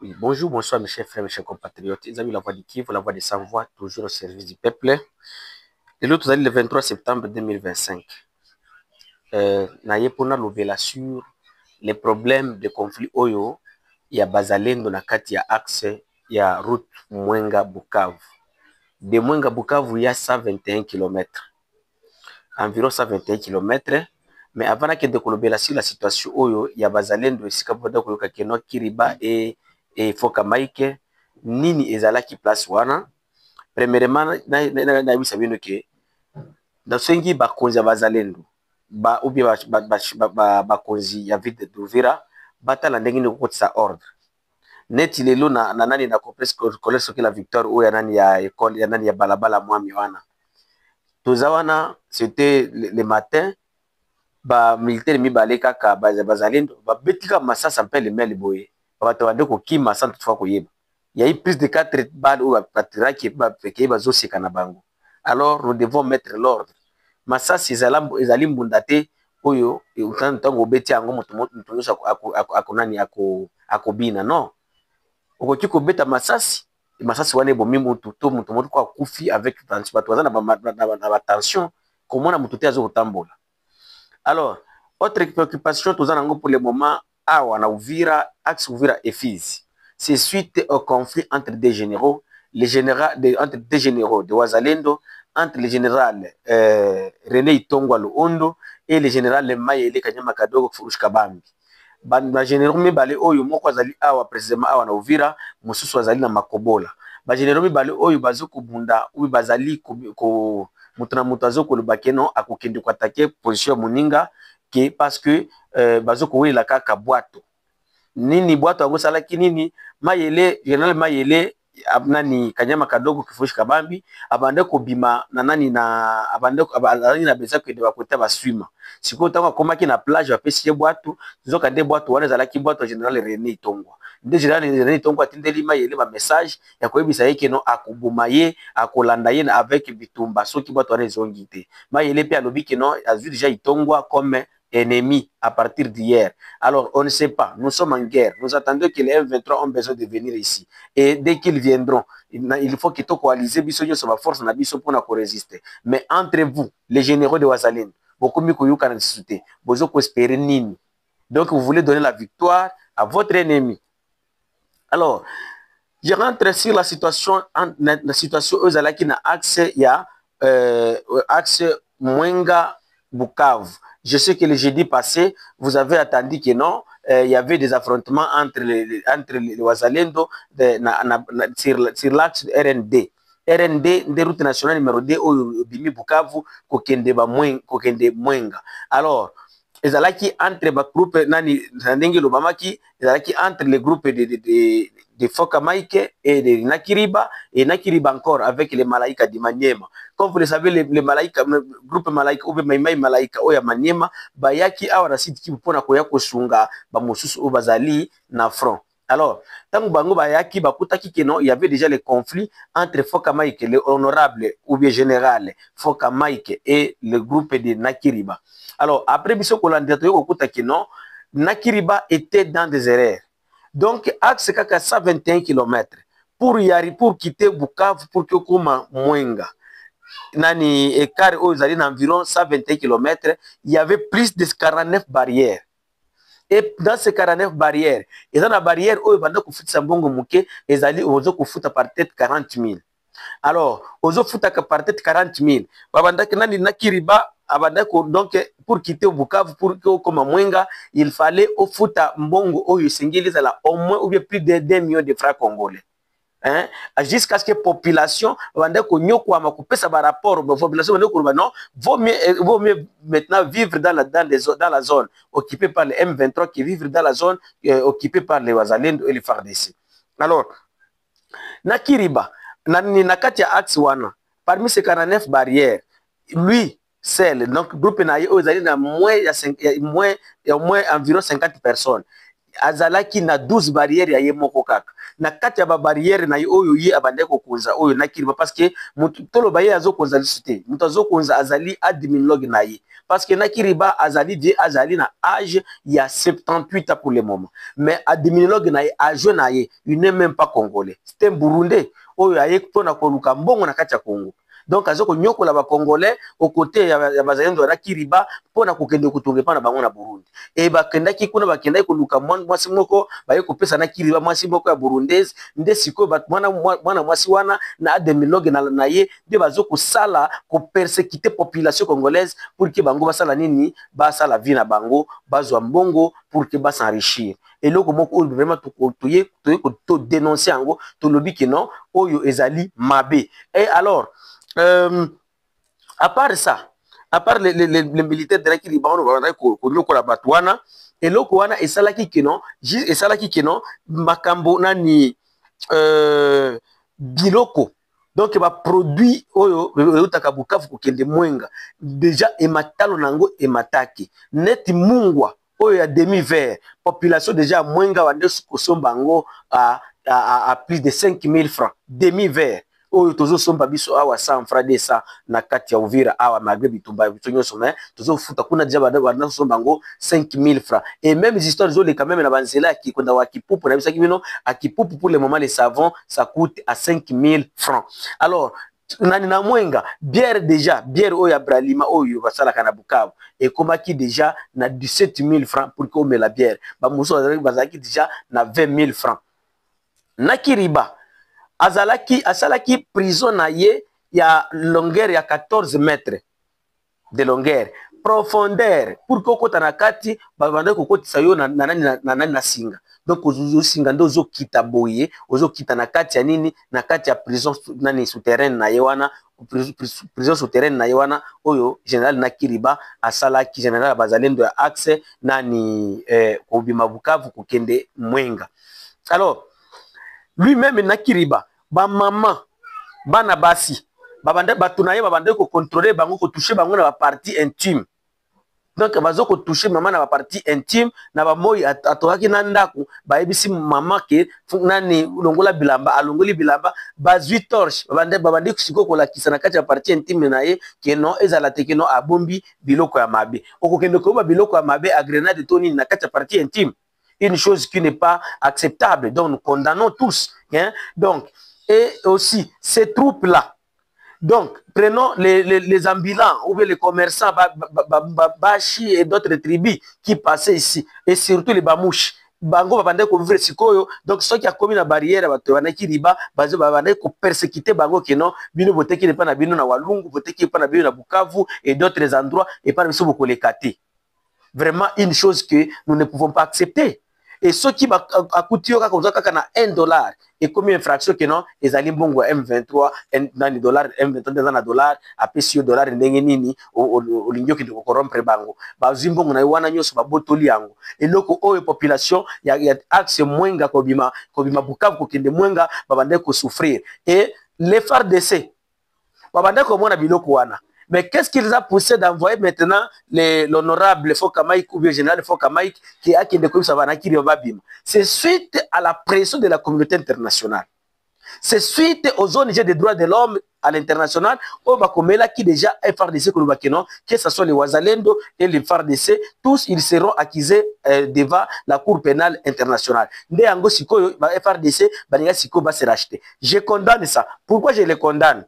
Oui, bonjour, bonsoir mes chers frères, mes chers compatriotes. Ils ont eu la voix du Kivu, la voix des sans-voix, toujours au service du peuple. Et l'autre, le 23 septembre 2025. Naye pona lovela sur les problèmes de conflit oyo ya bazalendo na kati ya axe ya route Mwenga Bukavu. De Mwenga Bukavu, il y a 121 km. Environ 121 km. Mais avant de kolobela sur la situation oyo ya bazalendo esika boda koyoka keno Kiriba et Foka Maike nini ezalaki place wana. Premièrement na yebisa bino ke nasengi bakonzi ya bazalendo ou bien bakonzi ya ville d'Uvira batala ndenge nini kokotisa ordre neti lelo na nani na collège soki la victoire oyo ya nani ya école ya nani ya balabala mwami wana toza wana. C'était le matin, ba militaire mibale kaka bazalendo babetika masasa mpe le mele boye bato bande kokima sans toutefois koyeba. Il y a eu plus de 4 balles où batiraki bapeke bazoseka na bango. Alors nous devons mettre l'ordre. Masasi ezali mbunda te oyo ntango obeti yango moto nyonso akonani akobina non. Okoki kobeta masasi wana ebomi mutu to moto moko akufi avec bato baza na batension komona moto te azokotambola. Alors, autre préoccupation tous en pour le moment, à Uvira, axe Uvira et Fizi. C'est suite au conflit entre des généraux, entre des généraux de Wazalendo, entre le général René Itongwa Luondo et le général Mayele Kanyama Kadogo Furush Kabambi. Ba généraux mibale oyo moko azali awa précisément awa na Uvira, mosusu azali na Makobola. Ba généraux mibale oyo bazo bunda ou bazali ko mutuna mutazo ko lubakeno akokende ko attaquer position moninga ke parce que bazo ko wela kaka bwato nini bwato yango salaki nini Mayele général Mayele nani Kanyama Kadogo Kifushi Kabambi abande ko bima na nani na abande na beza ko de bakota ba swima siko tango komaki na plage apesi bwato zoka de bwato wana zalaki bwato général René Itongwa de général René Itongwa tindeli Mayele ba message ya koyebisa yeke no akobuma ye akolanda ye avec bitumba soki bwato wana ezongi te. Mayele pe alobi ke no azu déjà Itongwa comme ennemi à partir d'hier. Alors, on ne sait pas. Nous sommes en guerre. Nous attendons que les M23 ont besoin de venir ici. Et dès qu'ils viendront, il faut qu'ils soient coalisés, sur la force pour résister. Mais entre vous, les généraux de Ouazalene, beaucoup mieux que vous can discuter. Vous espérer nini. Donc, vous voulez donner la victoire à votre ennemi. Alors, je rentre sur la situation aux Alaki na accès, il y a accès Mwenga Bukavu. Je sais que le jeudi passé, vous avez attendu que non, il y avait des affrontements entre les Wazalendo sur l'axe RND. RND, des routes nationales numéro 2, au Bimi Bukavu, Kokende Mwenga. Alors, ezalaki entre ba groupe nani ndenge lobamaki ezalaki entre les groupes de Foka Maike et de Nakiriba et Nakiriba encore avec les Malaïka de Maniema. Comme vous le savez, les Malaïka, le groupe Malaïka ou Maïmaï Malaïka oya Maniema bayaki awa na site ki pona koya kosunga ba mosusu o bazali na front. Alors, tant bango bayaki bakutaki que non, il y avait déjà les conflits entre Foka Maike, le honorable ou bien général Foka Maike et le groupe de Nakiriba. Alors, après Bisso Kolandiatoyo Kokutaki non, Nakiriba était dans des erreurs. Donc, axe kaka 121 km pour quitter Bukavu pour que Kuma Mwenga. Nani écart aux allées environ 121 km, il y avait plus de 49 barrières. Et dans ces 49 barrières, il y a une barrière où il y a un bongo mouké, ils allaient aux autres par tête 40 000. Alors, aux autres par tête 40 000. Babandaki nani Nakiriba, donc pour quitter Bukavu, pour que comme Mwenga, il fallait au futa mbongo au yusengeli au moins ou bien plus de 2 millions de francs congolais. Hein? Jusqu'à ce que la population vaut mieux maintenant vivre dans la zone occupée par les M23 qui vivre dans la zone occupée par les Wazalendo et les FARDC. Alors, Nakiriba, Nakati Axe Wana, parmi ces 49 barrières, lui, seul, donc groupe Naye, il y a au moins environ 50 personnes. Azalaki na 12 barrières ya yemoko kaka na kati ya ba barrière na oyo ye abande ko konza oyo nakiriba parce que mutu tolo baye azo konza lisite mutu azo konza azali admin log na ye parce que Nakiriba azali vie azali na âge il y a 78 ans pour le moment mais à diminologue na âge na ye il n'est même pas congolais c'est un burundais oyo aye pona koluka mbongo na kati ya Congo donc azoko nyokola ba congolais au côté ya bazalendo na Kiriba pona kokende kutunge pana bango na Burundi et bakendaki kuna bakendaki koluka mwasi moko baye kopesa na Kiriba mwasi moko ya burundaise nde siko mwana mwasi wana na demilogue na ye de bazoko sala ko persécuter population congolaise pour que bango basala nini basala vie na bango bazwa mbongo pour que s'enrichir et loko moko vraiment to dénoncer yango to lobi que non oyo ezali mabe et alors à part ça, à part les militaires de la Kiriba, on va dire Batouana, et l'Okouana et Salaki Kenon, et Salaki Kenon, Makambo Nani Biloko. Donc, il va produire Oyo Takabukafu Kende Mwenga. Déjà, et Matalo Nango et Mataki. Net Mungwa, Oyo a demi-vert. Population déjà Mwenga Wande Bango à plus de 5 000 francs. Demi-vert. Oyo tozo somba biso awa 100 francs de ça na kati ya Uvira awa Maghreb Bitumba bitonyo sommet tozo futa kuna déjà bana somba ngo 5000 francs et même les histoires zo les quand même na banzela qui konda wa kipupu na bisa kibino a kipupu pour le moment les savons ça coûte à 5000 francs alors nani na mwenga bière déjà bière oyo Bralima oyo basala kana Bukavu et komaki déjà na 17000 francs pour qu'on met la bière ba muso bazaki déjà na 20000 francs na Kiriba asalaki prison na ye ya longueur ya 14 mètres de longueur profondeur pour kokota na kati babande kokotisa yo na singa donc ozo singa ndo ozo kita boye ozo kita na kati ya nini na kati ya prison nani souterraine na ye wana prison souterraine na ye wana oyo général Nakiriba asalaki général bazalendo ya axe nani kobima Bukavu kokende Mwenga alors lui-même Nakiriba ba maman bana basi babande batunaye babande ko contrôler bango ko toucher bango na ba partie intime donc bazo ko toucher maman na ba partie intime na ba moyi atokaki na ndako ba ebisi maman ke nani longola bilamba alongoli bilamba ba 8 torche babande kusiko ko lakisa na kati ya partie intime na ye ke non ezala te ke non abombi biloko ya mabe okokende ko ba biloko ya mabe a grenade toni na kati ya partie intime une chose qui n'est pas acceptable donc nous condamnons tous hein donc et aussi ces troupes-là. Donc, prenons les ambulants ou bien les commerçants, Bashi et d'autres tribus qui passaient ici, et surtout les Bamouches. Bango babande ko vivre sikoyo donc ceux qui a commis la barrière bato wana Kiriba bazo babande ko persécuter bango que non bino voter qui n'est pas na bino na Walungu voter qui n'est pas na bino na Bukavu et d'autres endroits et pas biso boko les kati. Vraiment une chose que nous ne pouvons pas accepter. Et ceux qui va coûter $1 et comme infraction que non les alliés bongo M23 dans les dollars M23 dans les dollars après si $, ndenge nini au lingio qui doit corrompre bango bazimbongo na wana nyoso ba botoli yango et loko o population ya axe Mwenga kobima Bukavu kokende Mwenga babande ko souffrir et les FARDC babande ko mona biloko wana. Mais qu'est-ce qui les a poussé d'envoyer maintenant l'honorable Fokamaïk ou bien général Fokamaïk qui a qui c'est suite à la pression de la communauté internationale. C'est suite aux ONG des droits de l'homme à l'international, au Bakomela qui déjà est FARDC que ce soit les Wazalendo et les FARDC, tous ils seront accusés devant la Cour pénale internationale. FARDC, se racheter. Je condamne ça. Pourquoi je les condamne?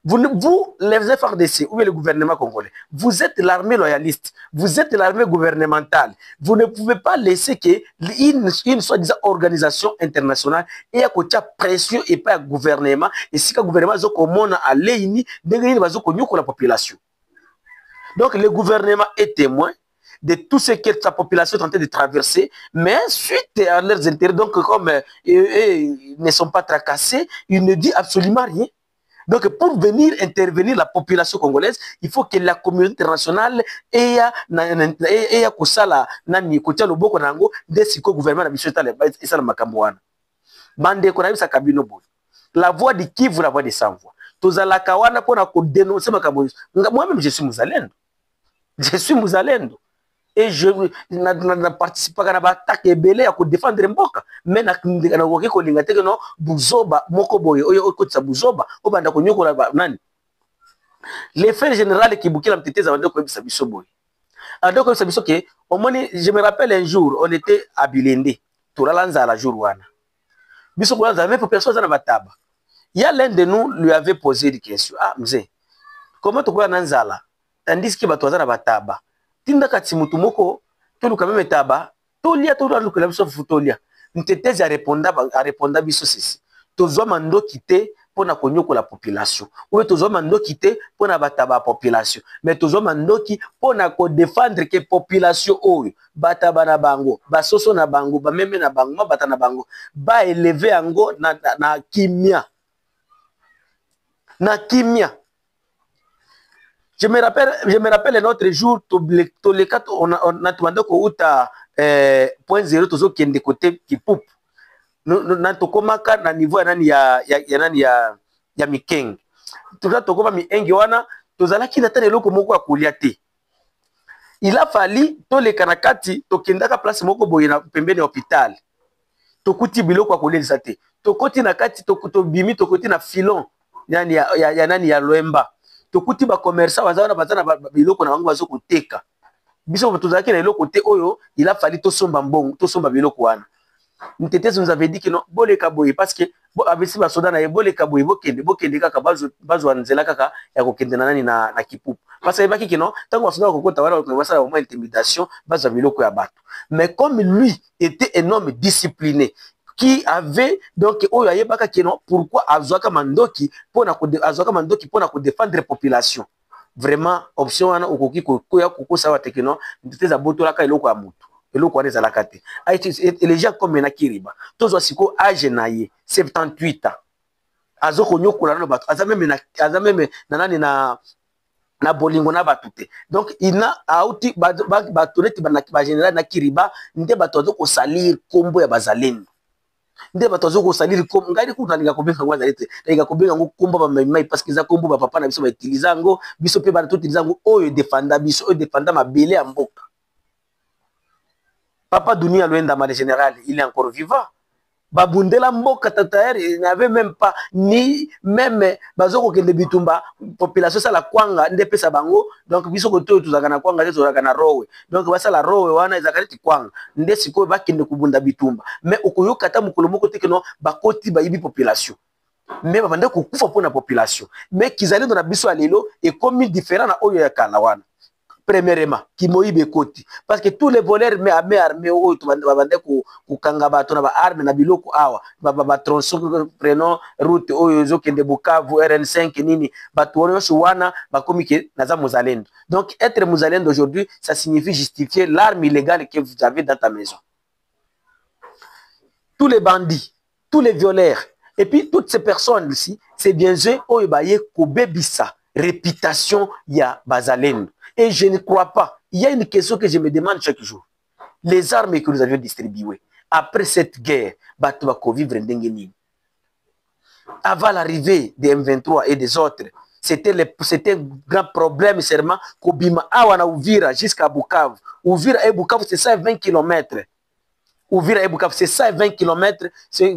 Vous, les FARDC ou le gouvernement congolais, vous êtes l'armée loyaliste, vous êtes l'armée gouvernementale. Vous ne pouvez pas laisser qu'une soi-disant organisation internationale ait à côté pression et pas un gouvernement. Et si le gouvernement a l'éini, la population. Donc le gouvernement est témoin de tout ce que sa population est en train de traverser, mais suite à leurs intérêts, donc comme ils ne sont pas tracassés, ils ne disent absolument rien. Donc, pour venir intervenir la population congolaise, il faut que la communauté internationale ait kusala nani kotia loboko nango desiko gouvernement na biso etale esala makambo wana. Bande ko na bisa kabino boy. La voix de Kivu, la voix de sans voix. Tozalaka wana pona ko dénoncer makambo. Moi-même je suis Mouzalendo. Je suis Mouzalendo. Et je ne participe pas à l'attaque et belé à défendre Mboka. Mais na woke ko lingate que non buzoba moko boye oyo okotsa buzoba obanda ko nyoko nani. Les faits généraux qui bouquet la mteteza bande ko bisa biso boye. Donc, je me rappelle un jour, on était à Bilende, Touralanza la jour wana. Biso kwa za même personne na bataba. Il y a l'un de nous lui avait posé des questions. Ah, mzee, comment tu kwa nanzala? Tandis que batoza na bataba. Tinda kati mutu moko, tolu quand même taba, tolia tola lukela biso futolia. Ntetezi a réponda biso ceci. Tozwa mando kité pour na konyoko la population. Ou tozwa mando kité pour na bataba population. Mais tozwa mando ki pour na ko défendre que population oyo bataba na bango, basoso na bango, ba meme na bango, bata na bango, ba élever ango na kimia. Na kimia. Je me rappelle un autre jour, on a demandé qu'on a point zéro, tout qui est de côté qui poupe. Na tokomaka na niveau ya mikeng. Tuza tokoma miengi wana, tozala ki natane loko moko ya kulia te. Il a fallu toleka na kati, tokendaka place moko boye na pembeni hôpital. Tokuti biloko ya kulia te. Tokoti na kati, tokoti tokoti na filon. Ya Loemba. Tokuti ba commerçant bazana biloko na bango bazo koteka. Biso tozalaki na eloko te oyo, il a fallu tosomba mbongo, tosomba biloko wana. Ntetezi nous avait dit que non, boleka boye parce que abisi ba soda na ye boleka boye bokende kaka bazo nzela kaka ya kokende na nani na kipupu. Parce que baki que non, tant qu'on soda kokota wana ko basa au moins intimidation, bazo biloko ya bato. Mais comme lui était un homme discipliné, qui avait donc oyo ayebaka que non, pourquoi azwaka mandoki pona ko défendre population. Vraiment option wana okoki koya kokosa te que non, ntetezi abotola ka eloko ya mutu. Et les gens comme na kiriba tozo siko age na ye 78 ans azoko nyokola na bato azameme na nani na bolingo na batute. Donc il na auti batoneti ba général na kiriba nde bato azoko salir kombo ya bazalendo nde bato azoko salir kombo ngai ku talinga kobenga ngwa zalete talinga kobenga ngo kombo ba mai parce que za kombo ba papa na biso ba utiliser ngo biso pe ba to utiliser ngo oyo defenda biso oyo defenda mabele ya mboka. Papa Dunia Luenda Mane Général, il est encore vivant. Babundela Mboka Tataer, il n'avait même pas ni même Bazoko Kende Bitumba, population ça la Kwanga, Ndepe Sabango, donc Bisoko Tuzagana Kwanga, Zagana Rowe. Donc Vasa la Rowe, Wana Zakareti Kwanga, Ndesiko Bakende Kubunda Bitumba. Mais Okoyo Kata Mukolomoko Tekeno, Bakoti Baibi population. Mais Babande Kukufa pour la population. Mais qu'ils allaient dans la Bisso Alelo et comme différent à Oyo Yakalawana. Premièrement, qui moïbe koti parce que tous les voleurs mais armés au to bande ko kanga bato na ba arme na biloko awa ba tronçon prenons route oyo zo kende Bukavu RN5 nini bato wono wana ba komike na za muzalendo. Donc être muzalendo aujourd'hui ça signifie justifier l'arme illégale que vous avez dans ta maison. Tous les bandits, tous les violeurs et puis toutes ces personnes ici, c'est bien sûr oyo ba ye ko bebisa réputation ya bazalendo. Et je ne crois pas. Il y a une question que je me demande chaque jour. Les armes que nous avions distribuées, après cette guerre, Batouako vivre ndengeni. Avant l'arrivée des M23 et des autres, c'était un grand problème seulement qu'Obima Awana Ouvira jusqu'à Bukavu. Ouvira et Bukavu, c'est 120 km. Ouvira et Bukavu, c'est 120 km.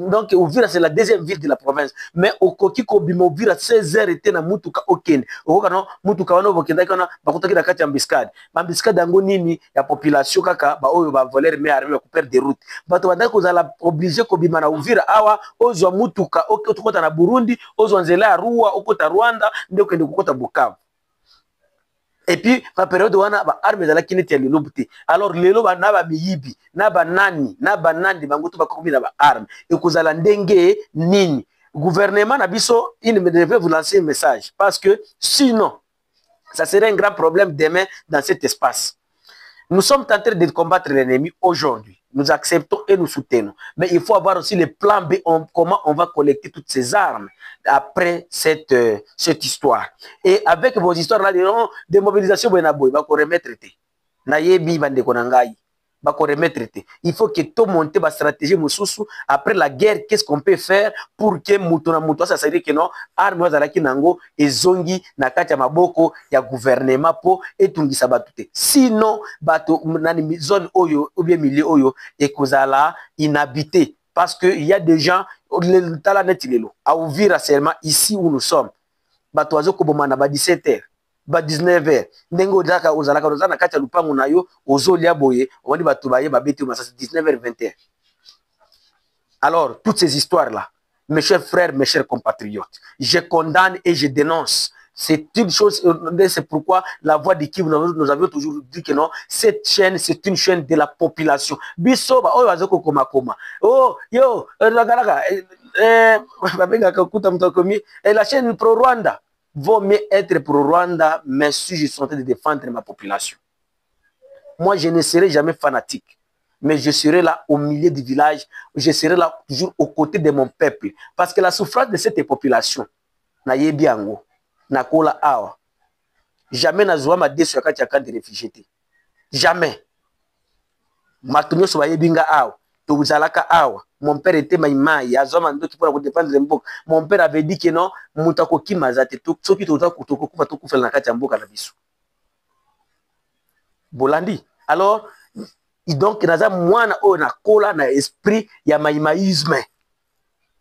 Donc, Ouvira, c'est la deuxième ville de la province. Mais au Koki Kobima, Ouvira, 16 heures était na Mutuka Oken. Au Kano, Mutuka Wano, Bokenda, Kana, Bakotaki na Kati Ambiskade. Ambiskade, Dango Nini, la population, Kaka, Ba Oyo, Ba voler, mais arriver à couper des routes. Bato Wanda, Kozala obligé Kobima na Ouvira, Awa, Ozo Mutuka, Okota na Burundi, Ozo Nzela, Rua, Okota Rwanda, Ndokende Kokota Bukavu. Et puis, la période où on a armé dans la kinete ya lobute. Alors, les loba naba miyibi, naba nani, bangoto ba komi naba arme. Et kozala ndenge nini. Gouvernement nabiso, il me devait vous lancer un message. Parce que sinon, ça serait un grand problème demain dans cet espace. Nous sommes en train de combattre l'ennemi aujourd'hui. Nous acceptons et nous soutenons. Mais il faut avoir aussi le plan B, comment on va collecter toutes ces armes après cette histoire. Et avec vos histoires là, de mobilisation, il faut que tout monte ma stratégie après la guerre. Qu'est-ce qu'on peut faire pour que Moutona Moutoua, ça veut dire que non, armes zalaki nango et zongi nakati ya maboko ya gouvernement po etungisa batute. Sinon, bato nani zone oyo ou bien milieu oyo et kozala inhabité parce que il y a des gens à Ouvira seulement ici où nous sommes. Bato azo koboma na ba 17h. ba 19h ndenge ozalaka oza na kati ya lupango na yo ozolia boye omoni bato baye babeti masasi 19h 20h. Alors toutes ces histoires là, mes chers frères, mes chers compatriotes, je condamne et je dénonce. C'est une chose, c'est pourquoi la voix de Kivu, nous avions toujours dit que non, cette chaîne, c'est une chaîne de la population. Bisoba, oh, wazoko koma koma. Oh, yo, la chaîne pro-Rwanda vaut mieux être pro-Rwanda, mais si je suis en train de défendre ma population. Moi, je ne serai jamais fanatique, mais je serai là au milieu du village, je serai là toujours aux côtés de mon peuple. Parce que la souffrance de cette population, na yebi yango. Nakola awa. Jamais nazwa ma desu ya kati ya camp de réfugiés. Jamais. Matunyo so bayebinga awa. Tozalaka awa. Mon père était maïmaï. Azoma ndoki pour défendre le mboka. Mon père avait dit que non, mutako kimazate soki toza kutokufa tokufela na kati ya mboka na biso. Bolandi. Alors, donc naza mwana o nakola na esprit ya maïmaïsme.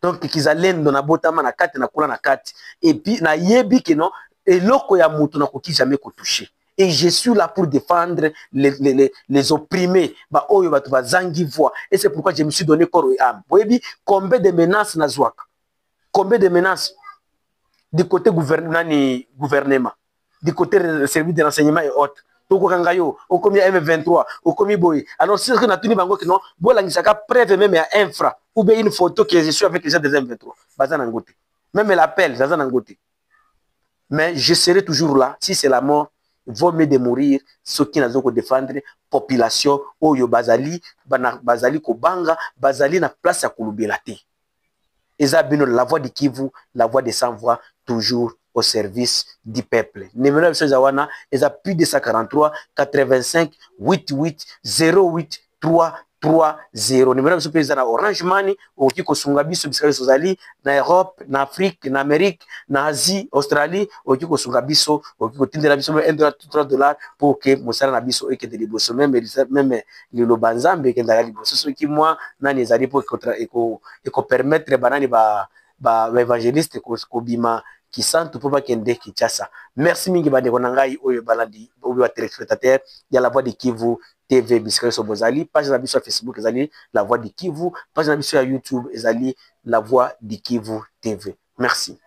Donc kizalendo na botama na kati na kula na kati et puis na yebi que non eloko ya mutu na koki jamais ko toucher et je suis là pour défendre les opprimés ba oyo batu bazangi voix et c'est pourquoi je me suis donné corps et âme. Boyebi combien de menaces na zwaka, combien de menaces du côté gouvernement, du côté service de renseignement et autres. Toko kangayo okomi M23 okomi boy. Alors si on a tenu bango que non bolangisaka preuve même à infra ou bien une photo que je suis avec les gens des M23 bazana ngote même l'appel bazana ngote. Mais je serai toujours là si c'est la mort vaut mieux de mourir ceux qui n'ont pas défendre population oyo bazali bazali ko banga bazali na place ya kolubela te. Eza bino la voix de Kivu, la voix des sans voix toujours au service du peuple. Numéro de Zawana est à plus de 143 85 88 08 330. Numéro de ce na Orange Money au Kiko Sungabiso Biscayo Sozali na Europe, na Afrique, na Amérique, na Asie, Australie au Kiko Sungabiso au Kiko Tindela Biso $1 pour que Mosala na biso et que de liboso même le Lobanzambe que ndala liboso ce qui moi na nezali pour eko permettre banani ba évangéliste ko bima qui sentent pour pas kende Kinshasa. Merci mingi bande konangai oyo balandi oyo wa téléspectateur ya la voix de Kivu TV Biscayo Sobozali, page na biso sur Facebook ezali la voix de Kivu, page na biso sur YouTube ezali la voix de Kivu TV. Merci.